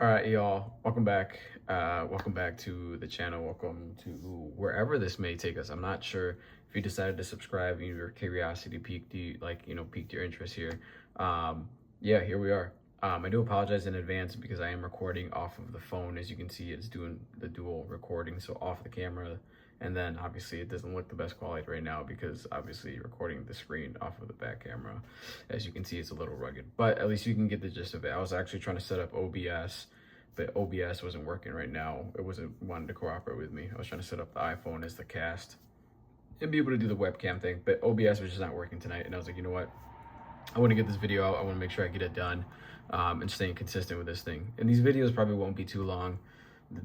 All right, y'all, welcome back. Welcome back to the channel. Welcome to wherever this may take us. I'm not sure if you decided to subscribe and your curiosity piqued you, piqued your interest here. Yeah, here we are. I do apologize in advance because I am recording off of the phone. As you can see, it's doing the dual recording, so off the camera. And then obviously it doesn't look the best quality right now because obviously recording the screen off of the back camera. As you can see, it's a little rugged, but at least you can get the gist of it. I was actually trying to set up OBS, but OBS wasn't working right now. It wasn't wanting to cooperate with me. I was trying to set up the iPhone as the cast and be able to do the webcam thing, but OBS was just not working tonight. And I was like, you know what? I want to get this video out. I want to make sure I get it done and staying consistent with this thing. And these videos probably won't be too long.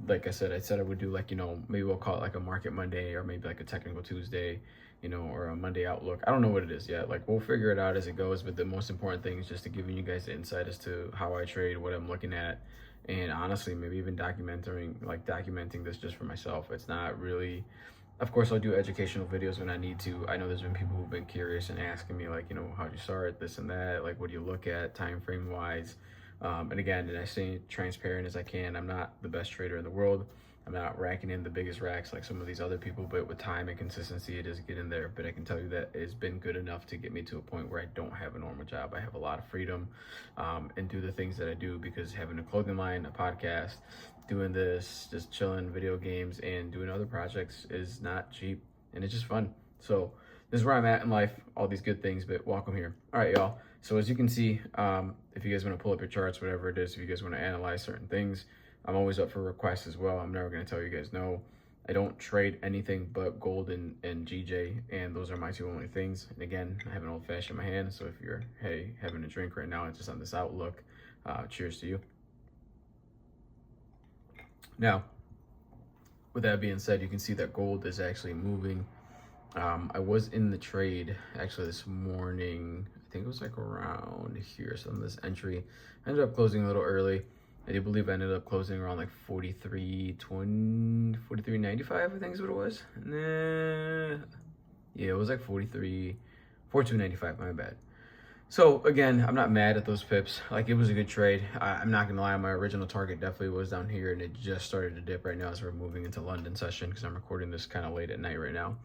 Like I said I would do maybe we'll call it like a Market Monday or maybe like a Technical Tuesday, or a Monday Outlook. I don't know what it is yet. Like, we'll figure it out as it goes. But the most important thing is just to giving you guys the insight as to how I trade, what I'm looking at, and honestly, maybe even documenting this just for myself. It's not really. Of course, I'll do educational videos when I need to. I know there's been people who've been curious and asking me, like, how'd you start, this and that, like, what do you look at time frame wise? And again, and I stay transparent as I can. I'm not the best trader in the world. I'm not racking in the biggest racks like some of these other people, but with time and consistency, it is getting there. But I can tell you that it's been good enough to get me to a point where I don't have a normal job. I have a lot of freedom and do the things that I do, because having a clothing line, a podcast, doing this, just chilling, video games, and doing other projects is not cheap, and it's just fun. So this is where I'm at in life, all these good things, but welcome here. All right, y'all. So as you can see, if you guys want to pull up your charts, whatever it is, if you guys want to analyze certain things, I'm always up for requests as well. I'm never going to tell you guys no. I don't trade anything but gold and GJ, and those are my two only things. And again, I have an old fashioned in my hand, so if you're, having a drink right now, it's just on this outlook, cheers to you. Now, with that being said, you can see that gold is actually moving. I was in the trade actually this morning. I think it was like around here. So in this entry, I ended up closing a little early. I do believe I ended up closing around like 43.95, I think is what it was. Nah. Yeah, it was like 42.95, my bad. So again, I'm not mad at those pips. Like, it was a good trade. I'm not gonna lie, my original target definitely was down here, and it just started to dip right now as we're moving into London session, because I'm recording this kind of late at night right now.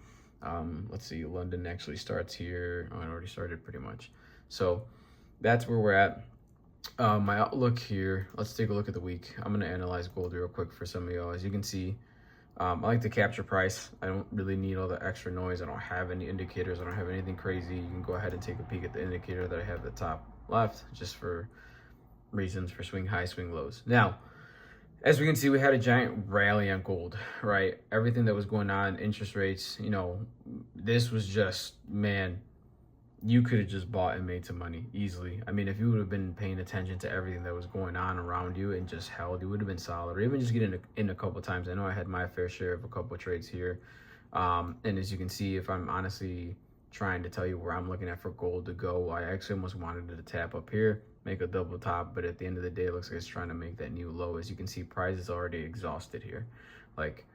Let's see, London actually starts here. Oh, it already started pretty much. So that's where we're at. My outlook here, let's take a look at the week. I'm gonna analyze gold real quick for some of y'all. As you can see, I like to capture price. I don't really need all the extra noise. I don't have any indicators. I don't have anything crazy. You can go ahead and take a peek at the indicator that I have at the top left, just for reasons for swing high, swing lows. Now, as we can see, we had a giant rally on gold, right? Everything that was going on, interest rates, this was just, man, you could have just bought and made some money easily. I mean, if you would have been paying attention to everything that was going on around you and just held, you would have been solid, or even just getting in a couple times. I know I had my fair share of a couple of trades here. And as you can see, if I'm honestly trying to tell you where I'm looking at for gold to go, I actually almost wanted it to tap up here, make a double top, but at the end of the day, it looks like it's trying to make that new low. As you can see, price is already exhausted here. Like,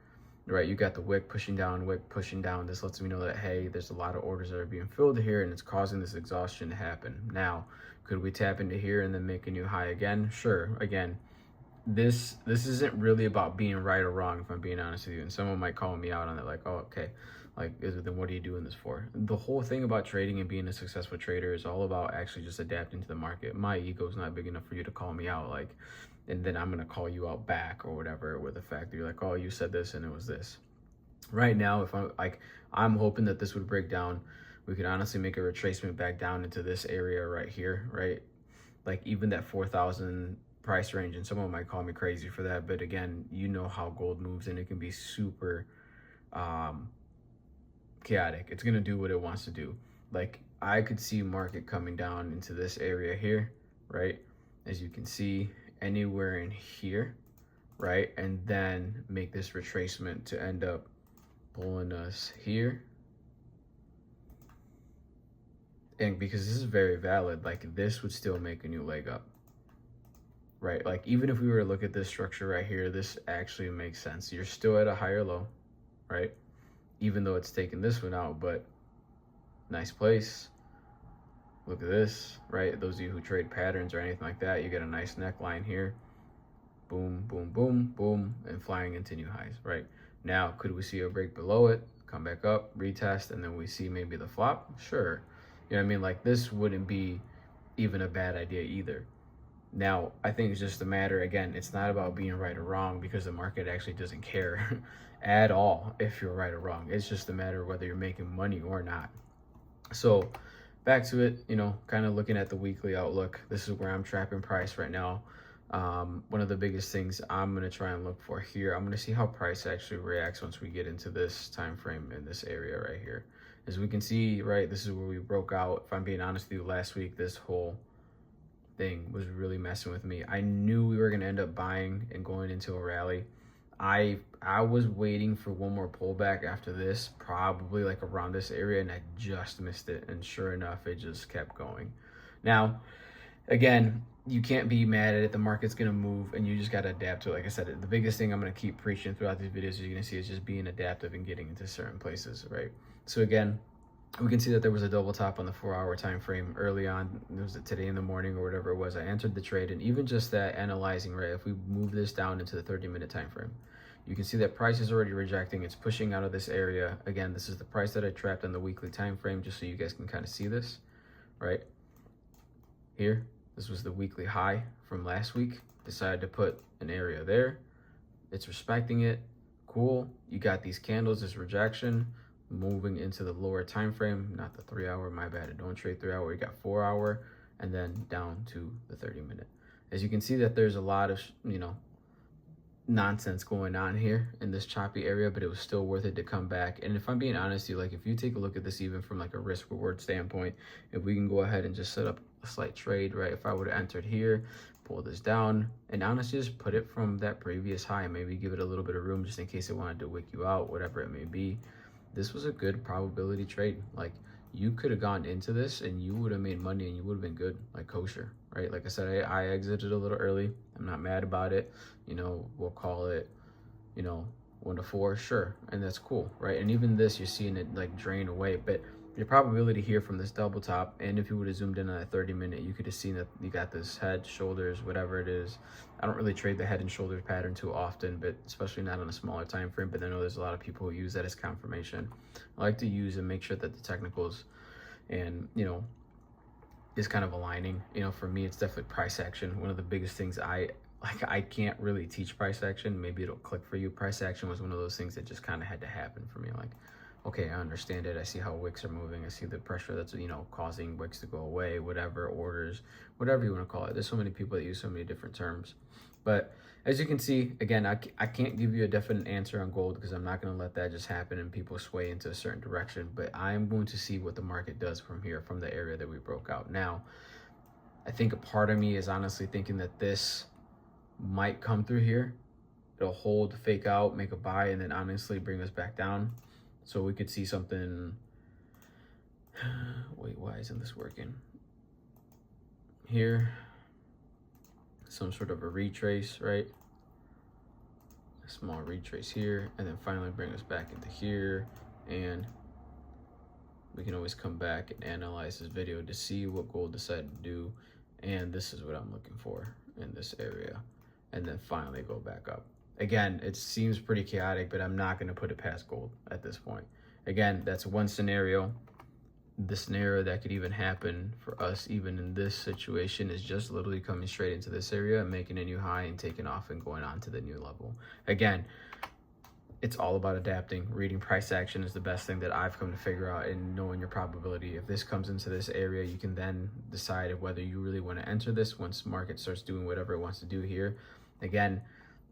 right, you got the wick pushing down, wick pushing down. This lets me know that, hey, there's a lot of orders that are being filled here, and it's causing this exhaustion to happen. Now, could we tap into here and then make a new high again? Sure. Again, this isn't really about being right or wrong, if I'm being honest with you. And someone might call me out on it, like, oh, okay, like, then what are you doing this for? The whole thing about trading and being a successful trader is all about actually just adapting to the market. My ego's not big enough for you to call me out, like, and then I'm gonna call you out back or whatever, with the fact that you're like, oh, you said this and it was this. Right now, if I'm hoping that this would break down, we could honestly make a retracement back down into this area right here, right? Like, even that 4,000 price range, and someone might call me crazy for that, but again, you know how gold moves, and it can be super chaotic. It's gonna do what it wants to do. Like, I could see market coming down into this area here, right? As you can see, anywhere in here, right? And then make this retracement to end up pulling us here. And because this is very valid, like, this would still make a new leg up, right? Like, even if we were to look at this structure right here, this actually makes sense. You're still at a higher low, right? Even though it's taken this one out, but nice place. Look at this, right? Those of you who trade patterns or anything like that, you get a nice neckline here. boom, boom, boom, boom, and flying into new highs, right? Now, could we see a break below it, come back up, retest, and then we see maybe the flop? Sure. You know what I mean? Like, this wouldn't be even a bad idea either. Now, I think it's just a matter, again, it's not about being right or wrong, because the market actually doesn't care at all if you're right or wrong. It's just a matter of whether you're making money or not. So back to it, you know, kind of looking at the weekly outlook, this is where I'm trapping price right now. One of the biggest things I'm going to try and look for here, I'm going to see how price actually reacts once we get into this time frame in this area right here. As we can see, right, this is where we broke out. If I'm being honest with you, last week this whole thing was really messing with me. I knew we were going to end up buying and going into a rally. I was waiting for one more pullback after this, probably like around this area, and I just missed it. And sure enough, it just kept going. Now, again, you can't be mad at it. The market's going to move, and you just got to adapt to it. Like I said, the biggest thing I'm going to keep preaching throughout these videos, you're going to see, is just being adaptive and getting into certain places, right? So again, we can see that there was a double top on the 4-hour time frame early on. It was today in the morning or whatever it was. I entered the trade, and even just that analyzing, right, if we move this down into the 30-minute time frame, you can see that price is already rejecting. It's pushing out of this area. Again, this is the price that I trapped on the weekly time frame, just so you guys can kind of see this, right? Here, this was the weekly high from last week. Decided to put an area there. It's respecting it. Cool. You got these candles, this rejection, moving into the lower time frame, not the 3-hour, my bad, I don't trade 3-hour. You got 4-hour, and then down to the 30-minute. As you can see, that there's a lot of, you know, nonsense going on here in this choppy area, but it was still worth it to come back. And if I'm being honest with you, like, if you take a look at this even from like a risk reward standpoint, if we can go ahead and just set up a slight trade, right? If I would have entered here, pull this down, and honestly just put it from that previous high, maybe give it a little bit of room just in case it wanted to wick you out, whatever it may be, this was a good probability trade. Like, you could have gone into this and you would have made money and you would have been good, like kosher, right? Like I said, I exited a little early. I'm not mad about it. You know, we'll call it, you know, 1 to 4, sure. And that's cool, right? And even this, you're seeing it like drain away. But your probability here from this double top, and if you would have zoomed in on that 30-minute, you could have seen that you got this head, shoulders, whatever it is. I don't really trade the head and shoulders pattern too often, but especially not on a smaller time frame. But I know there's a lot of people who use that as confirmation. I like to use and make sure that the technicals and, you know, is kind of aligning. You know, for me, it's definitely price action. One of the biggest things I can't really teach price action. Maybe it'll click for you. Price action was one of those things that just kind of had to happen for me. Like, okay, I understand it. I see how wicks are moving. I see the pressure that's, you know, causing wicks to go away, whatever, orders, whatever you want to call it. There's so many people that use so many different terms. But as you can see, again, I can't give you a definite answer on gold because I'm not going to let that just happen and people sway into a certain direction. But I'm going to see what the market does from here, from the area that we broke out. Now, I think a part of me is honestly thinking that this might come through here. It'll hold, fake out, make a buy, and then honestly bring us back down. So we could see something. Wait, why isn't this working? Here, some sort of a retrace, right? A small retrace here, and then finally bring us back into here. And we can always come back and analyze this video to see what gold decided to do. And this is what I'm looking for in this area. And then finally go back up. Again, it seems pretty chaotic, but I'm not going to put it past gold at this point. Again, that's one scenario. The scenario that could even happen for us, even in this situation, is just literally coming straight into this area and making a new high and taking off and going on to the new level. Again, it's all about adapting. Reading price action is the best thing that I've come to figure out, and knowing your probability. If this comes into this area, you can then decide whether you really want to enter this once market starts doing whatever it wants to do here. Again,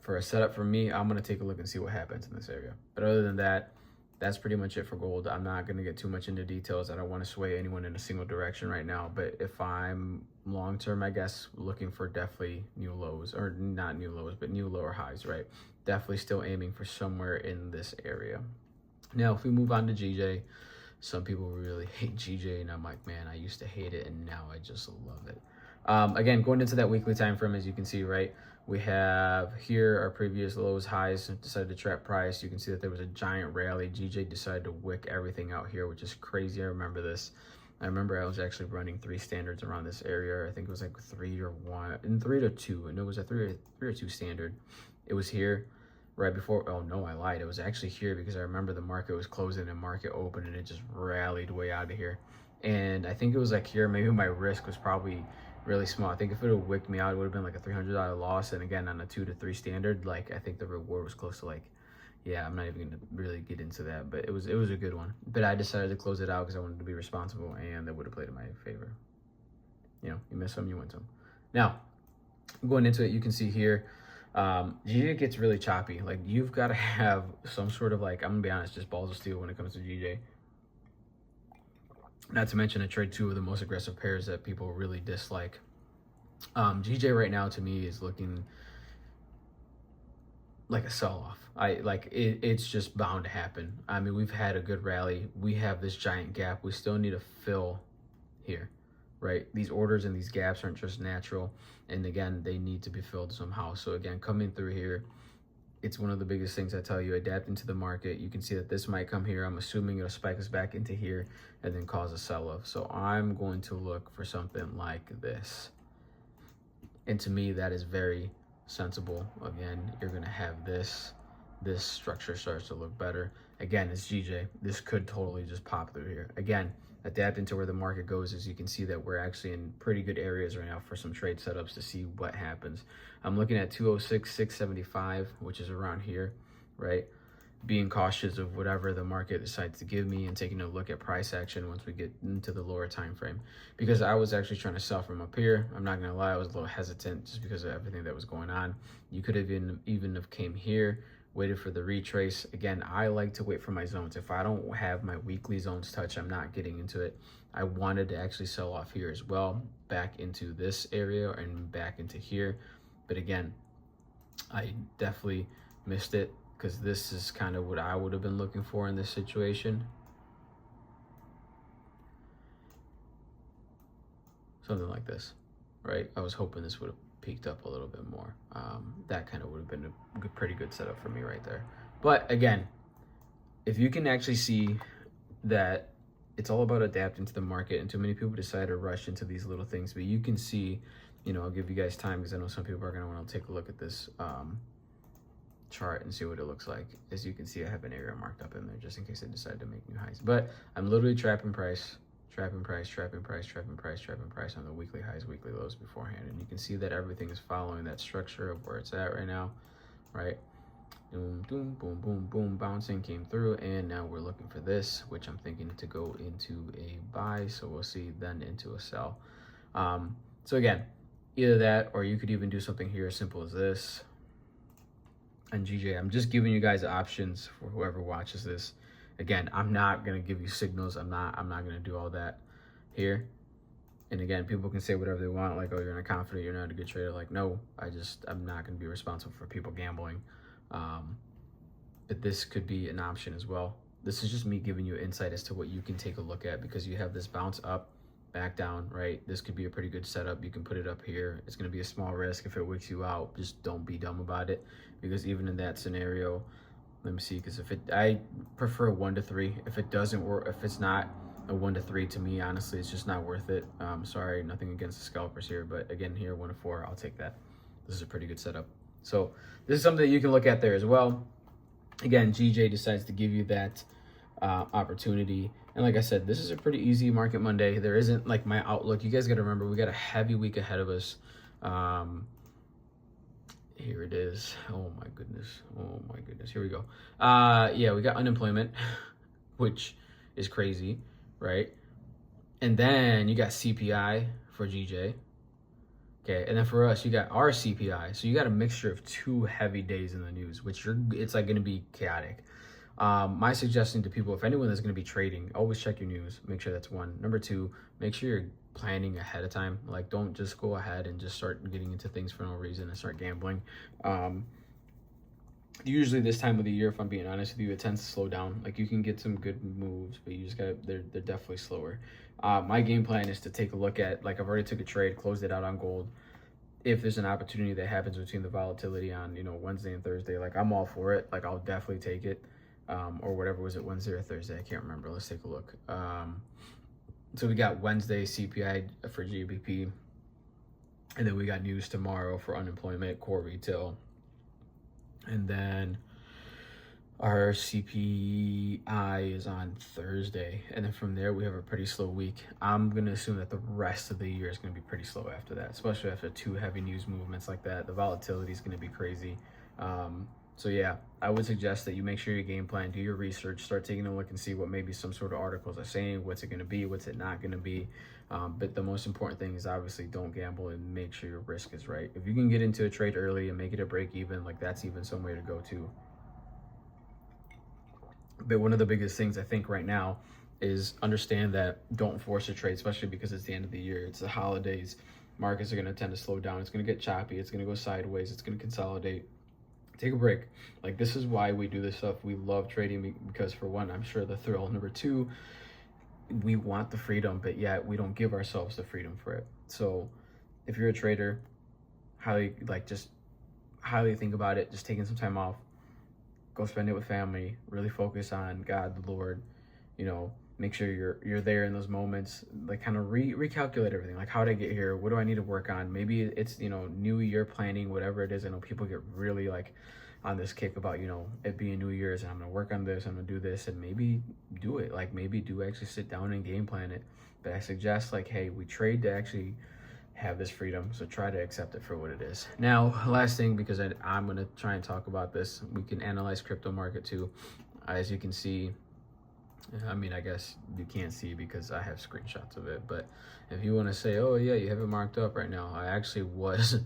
for a setup for me, I'm going to take a look and see what happens in this area. But other than that, that's pretty much it for gold. I'm not going to get too much into details. I don't want to sway anyone in a single direction right now. But if I'm long-term, I guess, looking for definitely new lows, or not new lows, but new lower highs, right? Definitely still aiming for somewhere in this area. Now, if we move on to GJ, some people really hate GJ, and I'm like, man, I used to hate it, and now I just love it. Again, going into that weekly time frame, as you can see, right, we have here our previous lows, highs, decided to trap price. You can see that there was a giant rally. GJ decided to wick everything out here, which is crazy. I remember this. I remember I was actually running 3 standards around this area. I think it was like 3 or 1 and 3 to 2, and it was a 3 or 2 standard. It was here right before. Oh no, I lied. It was actually here because I remember the market was closing and market opened, and it just rallied way out of here. And I think it was like here. Maybe my risk was probably really small. I think if it would have wicked me out, it would have been like a $300 loss. And again, on a 2 to 3 standard, like I think the reward was close to like, yeah, I'm not even gonna really get into that, but it was a good one. But I decided to close it out because I wanted to be responsible, and that would have played in my favor. You know, you miss some, you win some. Now, going into it, you can see here, GJ gets really choppy. Like you've got to have some sort of like, I'm gonna be honest, just balls of steel when it comes to GJ. Not to mention I trade 2 of the most aggressive pairs that people really dislike. GJ right now to me is looking like a sell-off. It's just bound to happen. I mean, we've had a good rally. We have this giant gap. We still need to fill here, right? These orders and these gaps aren't just natural. And again, they need to be filled somehow. So again, coming through here, it's one of the biggest things I tell you, adapting to the market. You can see that this might come here. I'm assuming it'll spike us back into here and then cause a sell-off. So I'm going to look for something like this. And to me, that is very sensible. Again, you're going to have this structure starts to look better. Again, it's GJ. This could totally just pop through here. Again, adapting to where the market goes, as you can see that we're actually in pretty good areas right now for some trade setups to see what happens. I'm looking at 206.675, which is around here, right? Being cautious of whatever the market decides to give me and taking a look at price action once we get into the lower time frame. Because I was actually trying to sell from up here. I'm not gonna lie, I was a little hesitant just because of everything that was going on. You could have even have came here, waited for the retrace. Again, I like to wait for my zones. If I don't have my weekly zones touch, I'm not getting into it. I wanted to actually sell off here as well, back into this area and back into here. But again, I definitely missed it because this is kind of what I would have been looking for in this situation. Something like this, right? I was hoping this would have peaked up a little bit more. That kind of would have been a pretty good setup for me right there. But again, if you can actually see that it's all about adapting to the market, and too many people decide to rush into these little things, but you can see, you know, I'll give you guys time because I know some people are going to want to take a look at this chart and see what it looks like. As you can see, I have an area marked up in there just in case I decide to make new highs. But I'm literally trapping price on the weekly highs, weekly lows beforehand. And you can see that everything is following that structure of where it's at right now, right? Boom, boom, boom, boom, boom, bouncing, came through, and now we're looking for this, which I'm thinking to go into a buy, so we'll see then into a sell. So again, either that, or you could even do something here as simple as this. And GJ, I'm just giving you guys options for whoever watches this. Again, I'm not gonna give you signals. I'm not gonna do all that here. And again, people can say whatever they want, like, oh, you're not confident, you're not a good trader. Like, no, I'm not gonna be responsible for people gambling. But this could be an option as well. This is just me giving you insight as to what you can take a look at, because you have this bounce up, back down, right? This could be a pretty good setup. You can put it up here. It's going to be a small risk. If it wicks you out, just don't be dumb about it, because even in that scenario, let me see, because I prefer 1 to 3. If it doesn't work, if it's not a 1 to 3, to me, honestly, it's just not worth it. Sorry, nothing against the scalpers here, but again, here 1 to 4, I'll take that. This is a pretty good setup. So this is something that you can look at there as well. Again, GJ decides to give you that opportunity. And like I said, this is a pretty easy market Monday. There isn't like my outlook. You guys got to remember, we got a heavy week ahead of us. Here it is. Oh my goodness. Here we go. Yeah, we got unemployment, which is crazy, right? And then you got CPI for GJ. Okay, and then for us, you got our CPI. So you got a mixture of 2 heavy days in the news, which it's like going to be chaotic. My suggestion to people, if anyone is going to be trading, always check your news. Make sure that's 1. Number 2, make sure you're planning ahead of time. Like, don't just go ahead and just start getting into things for no reason and start gambling. Usually this time of the year, if I'm being honest with you, it tends to slow down. Like, you can get some good moves, but you just got they're definitely slower. My game plan is to take a look at, like, I've already took a trade, closed it out on gold. If there's an opportunity that happens between the volatility on, Wednesday and Thursday, like, I'm all for it. Like, I'll definitely take it. Or whatever, was it Wednesday or Thursday? I can't remember. Let's take a look. So we got Wednesday CPI for GBP, and then we got news tomorrow for unemployment, core retail, and then our CPI is on Thursday, and then from there we have a pretty slow week. I'm gonna assume that the rest of the year is gonna be pretty slow after that, especially after two heavy news movements like that. The volatility is gonna be crazy. So yeah, I would suggest that you make sure your game plan, do your research, start taking a look and see what maybe some sort of articles are saying, what's it gonna be, what's it not gonna be. But the most important thing is obviously don't gamble and make sure your risk is right. If you can get into a trade early and make it a break even, like that's even some way to go too. But one of the biggest things I think right now is understand that don't force a trade, especially because it's the end of the year. It's the holidays. Markets are going to tend to slow down. It's going to get choppy. It's going to go sideways. It's going to consolidate. Take a break. Like, this is why we do this stuff. We love trading because, for one, I'm sure the thrill. Number two, we want the freedom, but yet we don't give ourselves the freedom for it. So if you're a trader, just highly think about it. Just taking some time off. Go spend it with family, really focus on God, the Lord, make sure you're there in those moments, like kind of recalculate everything. Like, how did I get here? What do I need to work on? Maybe it's, New Year planning, whatever it is. I know people get really like on this kick about, it being New Year's and I'm going to work on this, I'm going to do this, and maybe do it. Like, maybe do actually sit down and game plan it. But I suggest, like, hey, we trade to actually have this freedom, so try to accept it for what it is. Now, last thing, because I'm going to try and talk about this, we can analyze crypto market too. As you can see, I guess you can't see because I have screenshots of it, but if you want to say, oh yeah, you have it marked up right now, I actually was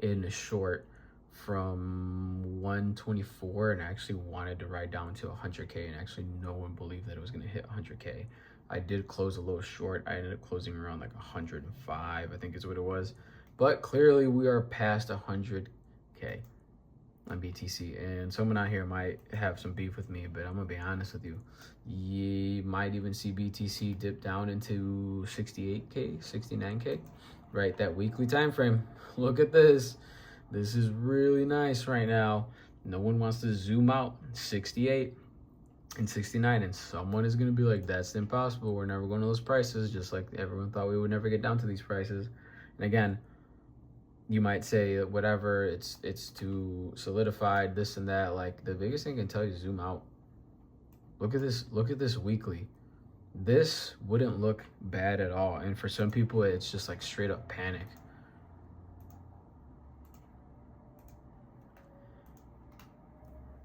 in a short from 124 and I actually wanted to ride down to 100K, and actually no one believed that it was going to hit 100K. I did close a little short. I ended up closing around like 105, I think is what it was. But clearly we are past 100K on BTC. And someone out here might have some beef with me, but I'm going to be honest with you. You might even see BTC dip down into 68K, 69K, right? That weekly time frame. Look at this. This is really nice right now. No one wants to zoom out. 68. And 69, and someone is going to be like, that's impossible, we're never going to those prices, just like everyone thought we would never get down to these prices. And again, you might say whatever, it's too solidified, this and that. Like, the biggest thing I can tell you, zoom out. Look at this weekly. This wouldn't look bad at all, and for some people it's just like straight up panic.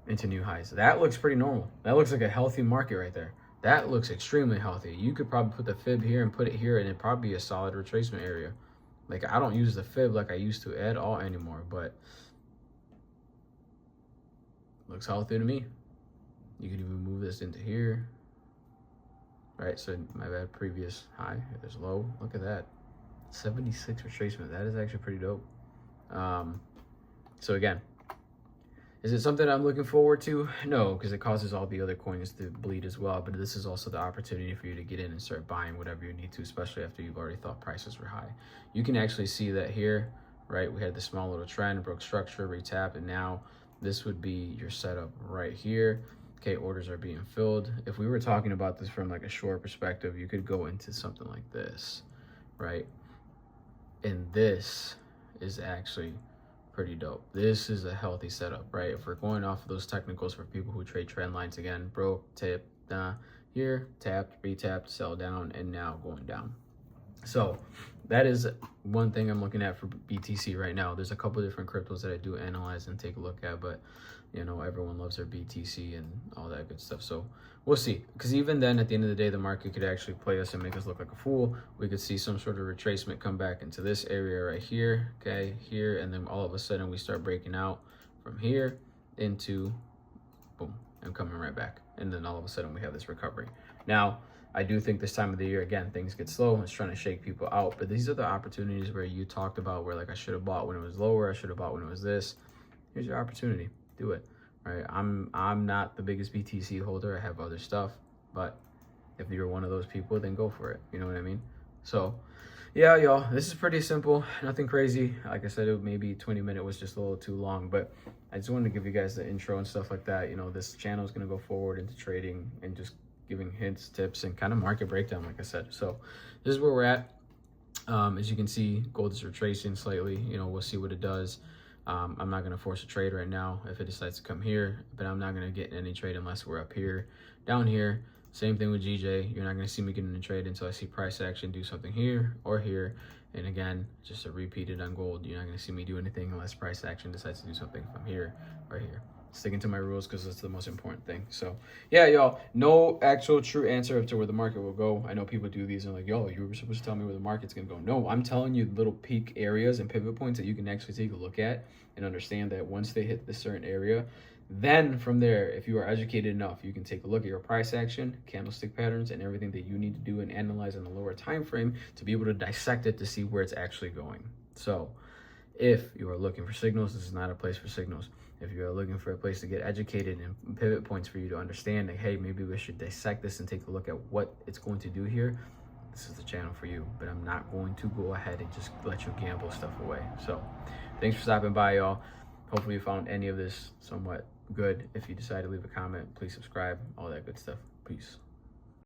Into new highs. That looks pretty normal. That looks like a healthy market right there. That looks extremely healthy. You could probably put the fib here and put it here, and it'd probably be a solid retracement area. Like, I don't use the fib like I used to at all anymore, but looks healthy to me. You could even move this into here. All right, so my bad, previous high, there's low. Look at that, 76 retracement. That is actually pretty dope. So again, is it something I'm looking forward to? No, because it causes all the other coins to bleed as well. But this is also the opportunity for you to get in and start buying whatever you need to, especially after you've already thought prices were high. You can actually see that here, right? We had the small little trend, broke structure, retap, and now this would be your setup right here. Okay, orders are being filled. If we were talking about this from like a short perspective, you could go into something like this, right? And this is actually pretty dope. This is a healthy setup, right? If we're going off of those technicals for people who trade trend lines, again, broke, tip, here, tapped, retapped, sell down, and now going down. So that is one thing I'm looking at for BTC right now. There's a couple different cryptos that I do analyze and take a look at, but everyone loves their BTC and all that good stuff. So we'll see, because even then, at the end of the day, the market could actually play us and make us look like a fool. We could see some sort of retracement come back into this area right here, okay, here, and then all of a sudden we start breaking out from here into boom, and coming right back, and then all of a sudden we have this recovery. Now, I do think this time of the year, again, things get slow. It's trying to shake people out, but these are the opportunities where you talked about where, like, I should have bought when it was lower, I should have bought when it was this. Here's your opportunity. Do it. Right? I'm not the biggest BTC holder. I have other stuff, but if you're one of those people, then go for it. You know what I mean? So yeah, y'all, this is pretty simple, nothing crazy. Like I said, it maybe 20-minute was just a little too long, but I just wanted to give you guys the intro and stuff like that. This channel is going to go forward into trading and just giving hints, tips, and kind of market breakdown, like I said. So this is where we're at. As you can see, gold is retracing slightly. You know, we'll see what it does. I'm not going to force a trade right now if it decides to come here, but I'm not going to get in any trade unless we're up here. Down here, same thing with GJ. You're not going to see me get in a trade until I see price action do something here or here. And again, just to repeat it on gold, you're not going to see me do anything unless price action decides to do something from here or here. Sticking to my rules because it's the most important thing. So yeah, y'all, no actual true answer to where the market will go. I know people do these and like, yo, you were supposed to tell me where the market's gonna go. No, I'm telling you little peak areas and pivot points that you can actually take a look at and understand that once they hit this certain area, then from there, if you are educated enough, you can take a look at your price action, candlestick patterns, and everything that you need to do and analyze in the lower time frame to be able to dissect it to see where it's actually going. So if you are looking for signals, this is not a place for signals. If you are looking for a place to get educated and pivot points for you to understand that, hey, maybe we should dissect this and take a look at what it's going to do here, this is the channel for you. But I'm not going to go ahead and just let you gamble stuff away. So thanks for stopping by, y'all. Hopefully you found any of this somewhat good. If you decide to leave a comment, please subscribe, all that good stuff. Peace.